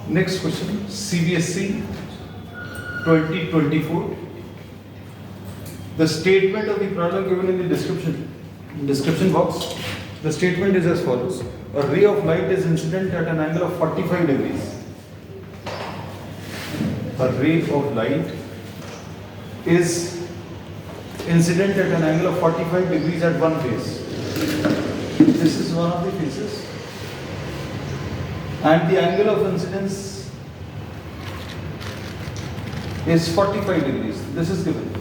Next question, CBSE 2024. The statement of the problem given in the description box. The statement is as follows: a ray of light is incident at an angle of 45 degrees. A ray of light is incident at an angle of 45 degrees at one face. This is one of the faces, and the angle of incidence is 45 degrees. This is given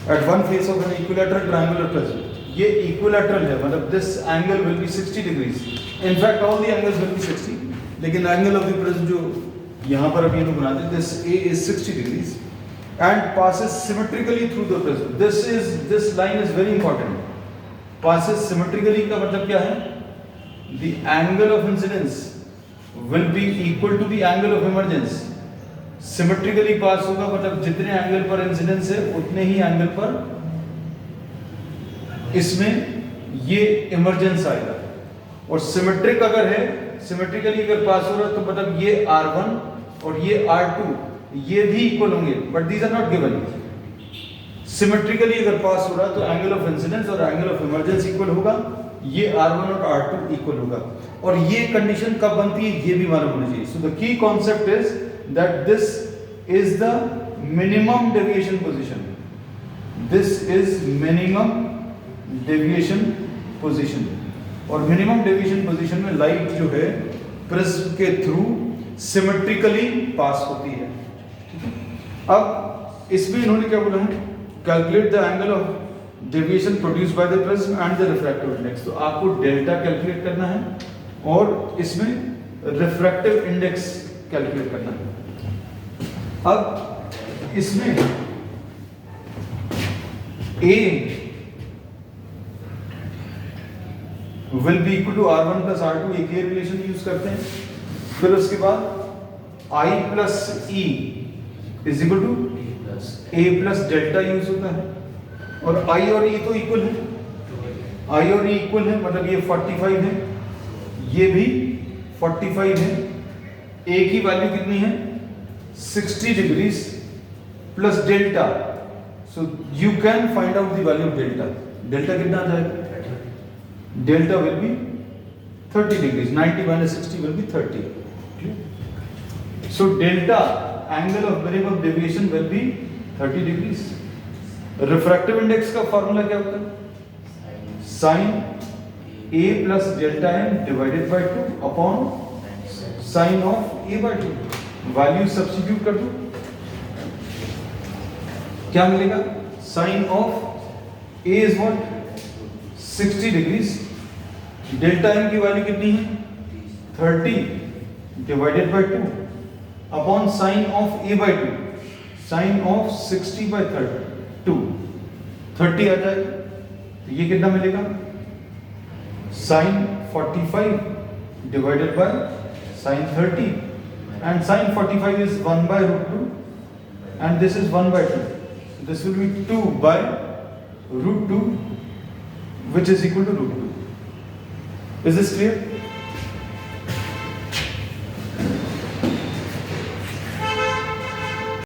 at one face of an equilateral triangular prism. ये equilateral है, मतलब this angle will be 60 degrees. In fact, all the angles will be 60. लेकिन angle of the prism जो यहाँ पर अभी हम बनाते हैं, this A is 60 degrees and passes symmetrically through the prism. This line is very important. Passes symmetrically का मतलब क्या है? The angle of incidence will be equal to the angle of emergence. Symmetrically pass होगा मतलब जितने angle पर incidence है उतने ही एंगल पर इसमें ये इमरजेंस आएगा. और सिमेट्रिक अगर है, सिमेट्रिकली अगर पास हो रहा है तो मतलब ये R1 और ये R2 ये भी इक्वल होंगे, but these are not given. Symmetrically अगर पास हो रहा है तो एंगल ऑफ इंसिडेंस और एंगल ऑफ इमरजेंस इक्वल होगा, ये R1 और R2 इक्वल होगा. और ये कंडीशन कब बनती है ये भी मालूम होना चाहिए. So the key concept is that this is the minimum deviation position. This is minimum deviation position. और minimum deviation position में light जो है प्रिज्म के थ्रू symmetrically पास होती है. अब इसमें इन्होंने क्या बोला है? Calculate the angle of deviation produced by the prism and the refractive index. तो आपको डेल्टा कैलकुलेट करना है और इसमें रिफ्रैक्टिव इंडेक्स कैलकुलेट करना है. अब इसमें A will be equal to R1 plus R2, एक ये रिलेशन यूज करते हैं. फिर उसके बाद I plus E is equal to A plus delta use होता है. और I और E तो इक्वल है, I और E इक्वल है मतलब ये 45 है, ये भी 45 है. A की वैल्यू कितनी है? 60 degrees plus delta. So you can find out the value of delta. Delta कितना आ जाएगा? Delta will be 30 degrees. 90 minus 60 will be 30. So delta angle of minimum deviation will be 30 degrees. Refractive index का formula क्या होता है? Sin A plus delta m divided by 2 upon sin of A by 2. Value substitute कर दो, क्या मिलेगा? Sine of A is what? 60 degrees. Delta M की value कितनी है? 30 divided by 2 upon sine of A by 2. Sine of 60 by 2 30 आ जाएगा. तो ये कितना मिलेगा? Sine 45 divided by sine 30. And sin 45 is 1 by root 2 and this is 1 by 2. So this will be 2 by root 2 which is equal to root 2. Is this clear?